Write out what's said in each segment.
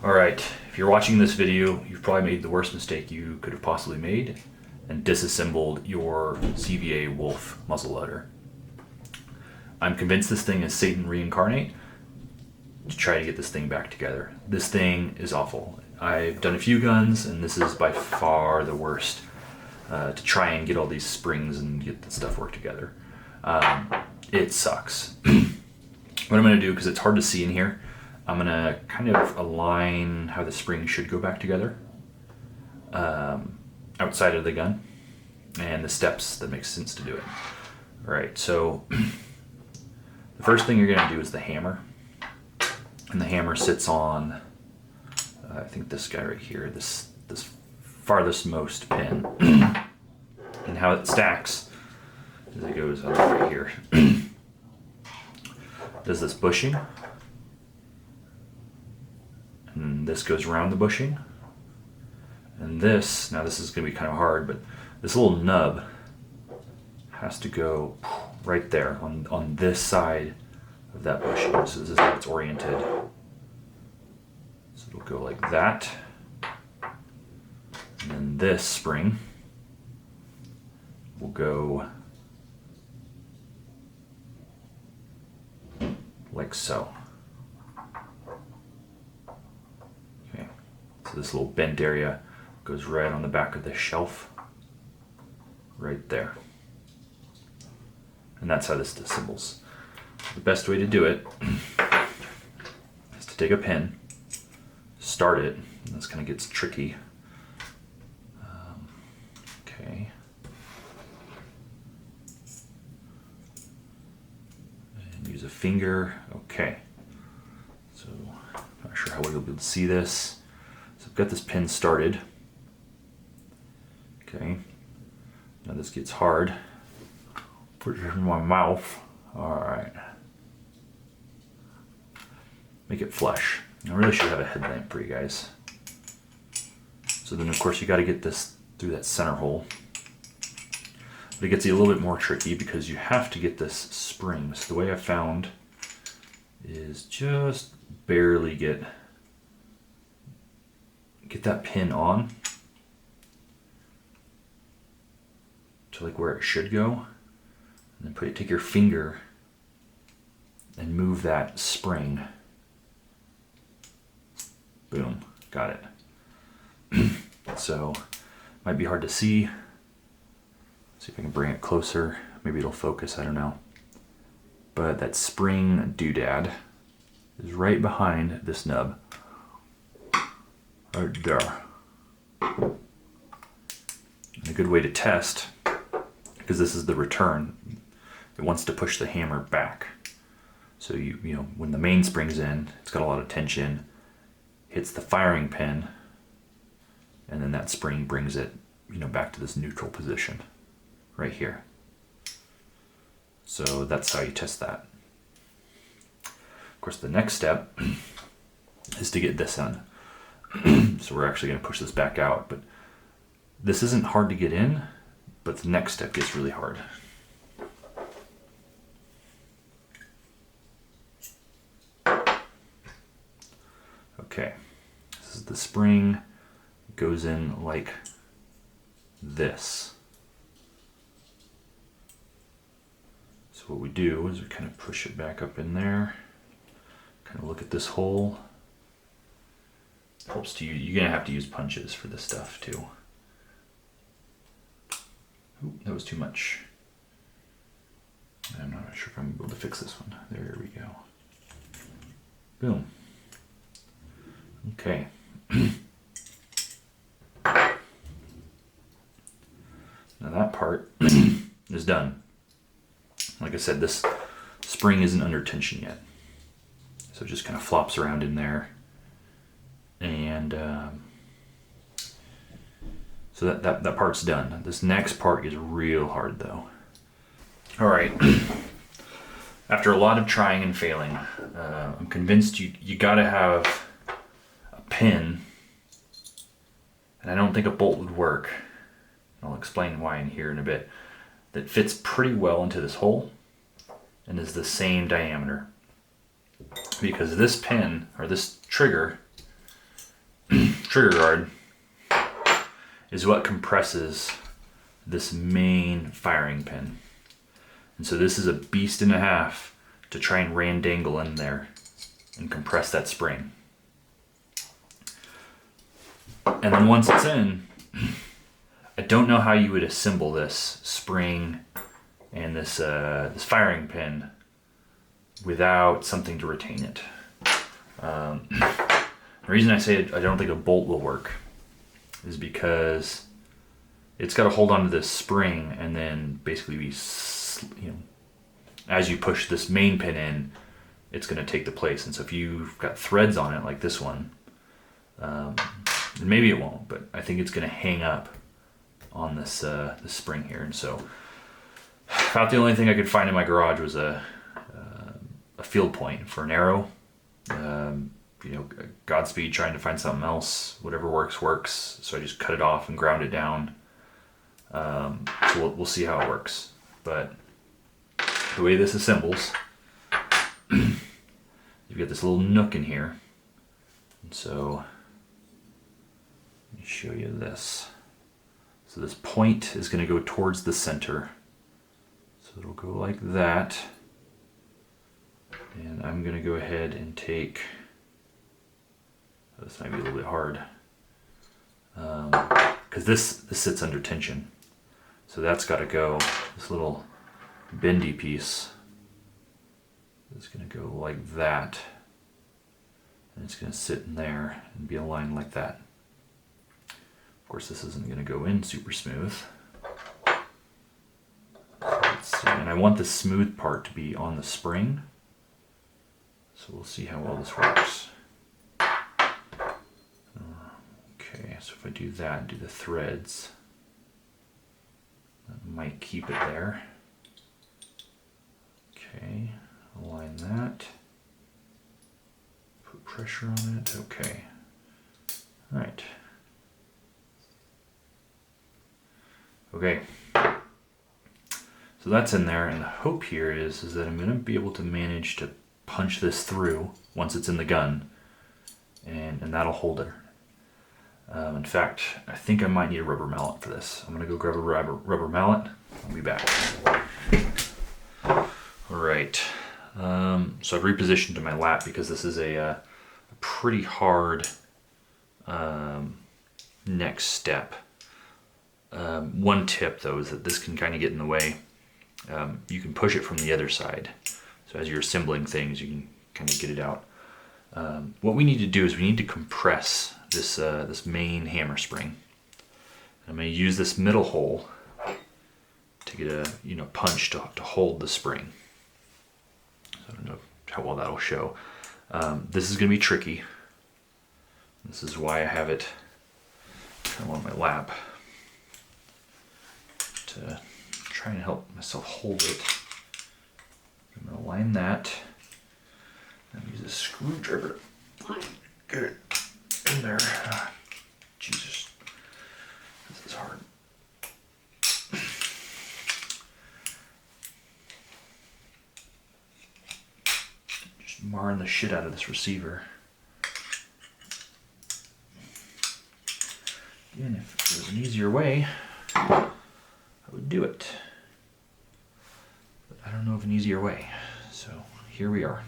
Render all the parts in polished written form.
All right, if you're watching this video, you've probably made the worst mistake you could have possibly made and disassembled your CVA Wolf muzzle loader. I'm convinced this thing is Satan reincarnate to try to get this thing back together. This thing is awful. I've done a few guns and this is by far the worst to try and get all these springs and get the stuff work together. It sucks. What I'm going to do, because it's hard to see in here, I'm going to kind of align how the springs should go back together outside of the gun and the steps that make sense to do it. All right, so the first thing you're going to do is the hammer. And the hammer sits on, I think this guy right here, this farthest most pin. And how it stacks is it goes up right here. Does this bushing. And this goes around the bushing. And this, now this is going to be kind of hard, but this little nub has to go right there on this side of that bushing. So this is how it's oriented. So it'll go like that. And then this spring will go like so. Okay, so this little bent area goes right on the back of the shelf, right there. And that's how this disassembles. The best way to do it is to take a pin, start it, and this kind of gets tricky. Okay. And use a finger. Okay. So, not sure how well you'll be able to see this. So I've got this pin started. Okay. Now this gets hard. Put it in my mouth. Alright. Make it flush. I really should have a headlamp for you guys. So then of course you got to get this through that center hole. But it gets you a little bit more tricky because you have to get this spring. So the way I found is just barely get that pin on to like where it should go. And then take your finger and move that spring. Boom, got it. So, might be hard to see. See if I can bring it closer. Maybe it'll focus, I don't know. But that spring doodad is right behind this nub. Right there. And a good way to test, because this is the return, it wants to push the hammer back. So you know, when the main spring's in, it's got a lot of tension, hits the firing pin, and then that spring brings it, you know, back to this neutral position right here. So that's how you test that. Of course, the next step is to get this on. So we're actually going to push this back out, but this isn't hard to get in, but the next step gets really hard. Okay, this is the spring. It goes in like this. So what we do is we kind of push it back up in there, kind of look at this hole. Helps to you. You're gonna have to use punches for this stuff too. Ooh, that was too much. I'm not sure if I'm able to fix this one. There we go. Boom. Okay. Now that part is done. Like I said, this spring isn't under tension yet. So it just kind of flops around in there. And so that part's done. This next part is real hard though. All right. After a lot of trying and failing, I'm convinced you gotta have a pin, and I don't think a bolt would work. I'll explain why in here in a bit. That fits pretty well into this hole and is the same diameter. Because this pin, or this trigger, trigger guard is what compresses this main firing pin. And so this is a beast and a half to try and randangle in there and compress that spring. And then once it's in, I don't know how you would assemble this spring and this firing pin without something to retain it. The reason I say I don't think a bolt will work is because it's got to hold onto this spring and then basically be, as you push this main pin in, it's going to take the place. And so if you've got threads on it like this one, maybe it won't, but I think it's going to hang up on this spring here. And so about the only thing I could find in my garage was a field point for an arrow. Godspeed trying to find something else. Whatever works. So I just cut it off and ground it down. So we'll see how it works. But the way this assembles, you've got this little nook in here. And so let me show you this. So this point is going to go towards the center. So it'll go like that. And I'm going to go ahead and take, this might be a little bit hard, because this sits under tension. So that's got to go, this little bendy piece is going to go like that. And it's going to sit in there and be aligned like that. Of course, this isn't going to go in super smooth. Let's see. And I want the smooth part to be on the spring. So we'll see how well this works. Okay, so if I do that and do the threads, that might keep it there. Okay, align that. Put pressure on it. Okay. All right. Okay. So that's in there, and the hope here is that I'm going to be able to manage to punch this through once it's in the gun, and that'll hold it. In fact, I think I might need a rubber mallet for this. I'm going to go grab a rubber mallet. I'll be back. All right. So I've repositioned to my lap because this is a pretty hard next step. One tip though is that this can kind of get in the way. You can push it from the other side. So as you're assembling things, you can kind of get it out. What we need to do is we need to compress this main hammer spring. I'm going to use this middle hole to get a punch to hold the spring. So I don't know how well that'll show. This is going to be tricky. This is why I have it kind of on my lap to try and help myself hold it. I'm going to line that and use a screwdriver to get it in there. Jesus, this is hard. Just marring the shit out of this receiver. Again, if there was an easier way, I would do it. But I don't know of an easier way. So here we are.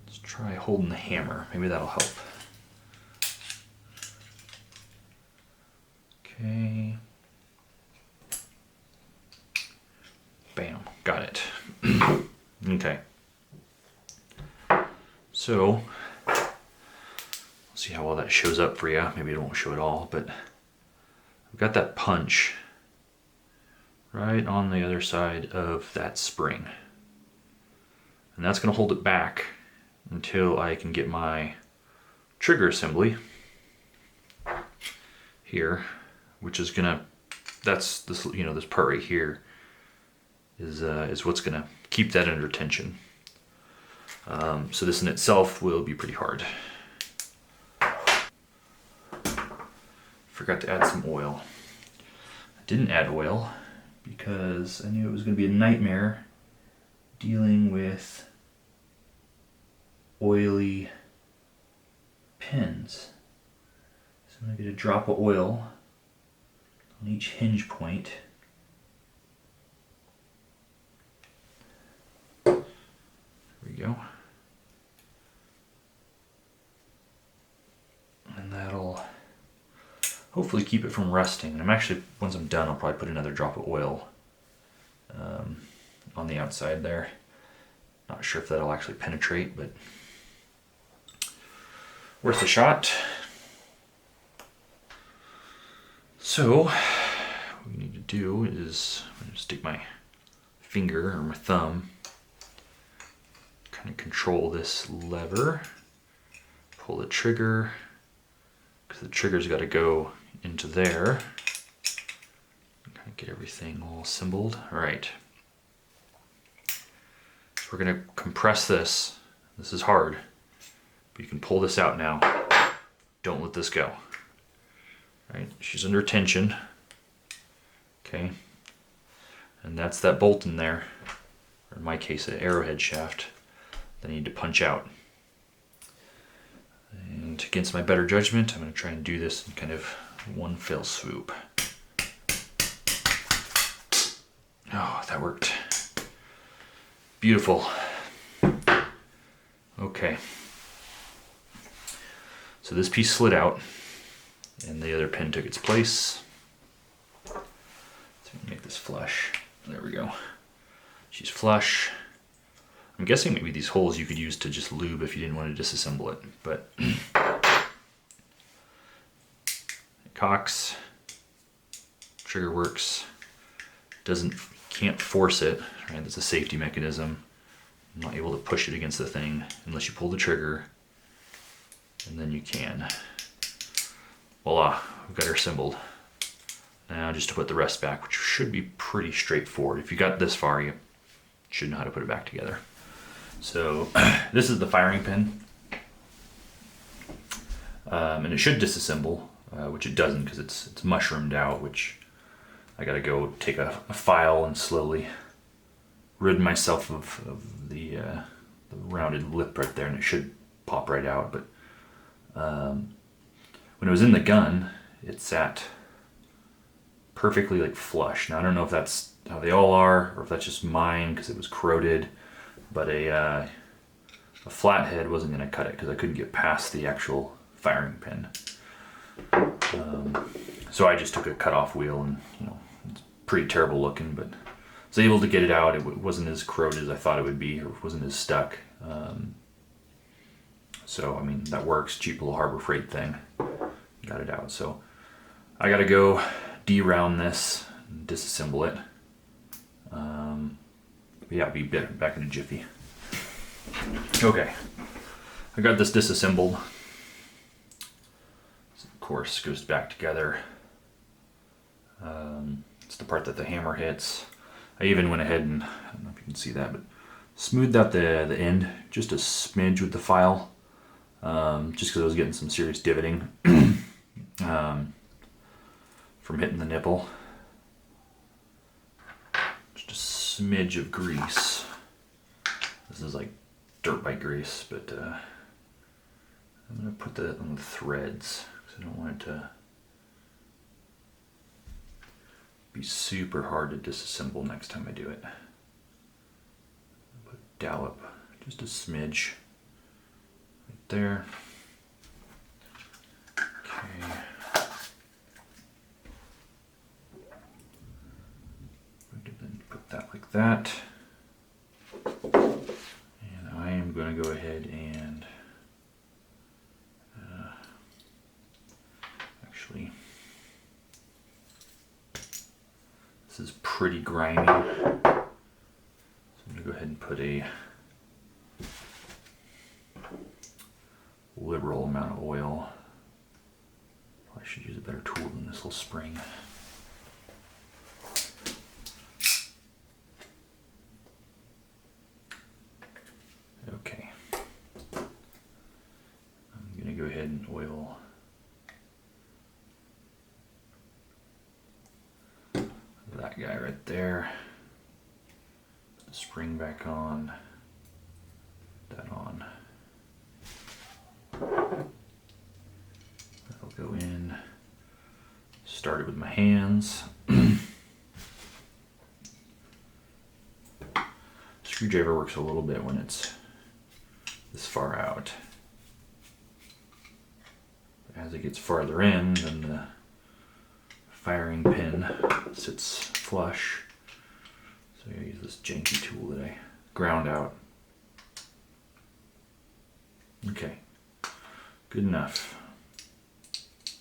Let's try holding the hammer. Maybe that'll help. Okay. Bam. Got it. Okay. So, we'll see how well that shows up for you. Maybe it won't show at all, but I've got that punch right on the other side of that spring. And that's going to hold it back until I can get my trigger assembly here, which is going to, that's this, this part right here is what's going to keep that under tension. So this in itself will be pretty hard. Forgot to add some oil. I didn't add oil because I knew it was going to be a nightmare dealing with oily pins. So I'm going to get a drop of oil on each hinge point. There we go. And that'll hopefully keep it from rusting. And I'm actually, once I'm done, I'll probably put another drop of oil on the outside there. Not sure if that'll actually penetrate, but worth a shot. So what we need to do is I'm going to stick my finger or my thumb, kind of control this lever, pull the trigger, because the trigger's got to go into there. Kind of get everything all assembled. All right. So we're going to compress this. This is hard, but you can pull this out now. Don't let this go. All right, she's under tension. Okay, and that's that bolt in there, or in my case, an arrowhead shaft that I need to punch out. And against my better judgment, I'm going to try and do this in kind of one fell swoop. Oh, that worked. Beautiful. Okay. So this piece slid out, and the other pin took its place. So make this flush. There we go. She's flush. I'm guessing maybe these holes you could use to just lube if you didn't want to disassemble it, but it cocks. Trigger works. Can't force it, right? That's a safety mechanism. I'm not able to push it against the thing unless you pull the trigger, and then you can. Voila, we've got her assembled. Now just to put the rest back, which should be pretty straightforward. If you got this far, you should know how to put it back together. So this is the firing pin. And it should disassemble, which it doesn't because it's mushroomed out, which I gotta go take a file and slowly rid myself of the rounded lip right there, and it should pop right out. But when it was in the gun, it sat perfectly like flush. Now I don't know if that's how they all are, or if that's just mine because it was corroded, but a flathead wasn't going to cut it because I couldn't get past the actual firing pin. So I just took a cut-off wheel, and it's pretty terrible looking, but I was able to get it out. It wasn't as corroded as I thought it would be, or it wasn't as stuck. So I mean, that works. Cheap little Harbor Freight thing. Got it out. So I got to go de-round this and disassemble it. But yeah, I'll be back in a jiffy. Okay, I got this disassembled. This, of course, goes back together. It's the part that the hammer hits. I even went ahead and, I don't know if you can see that, but smoothed out the end just a smidge with the file, just because I was getting some serious divoting from hitting the nipple. Just a smidge of grease. This is like dirt bike grease, but I'm going to put that on the threads because I don't want it to be super hard to disassemble next time I do it. Put a dollop, just a smidge right there. Okay. I'm going to then put that like that. And I am going to go ahead and actually, this is pretty grimy, so I'm going to go ahead and put a liberal amount of oil. Probably should use a better tool than this little spring. Okay, I'm going to go ahead and oil that guy right there. Put the spring back on, put that on. Started with my hands. Screwdriver works a little bit when it's this far out. As it gets farther in, then the firing pin sits flush. So I use this janky tool that I ground out. Okay, good enough.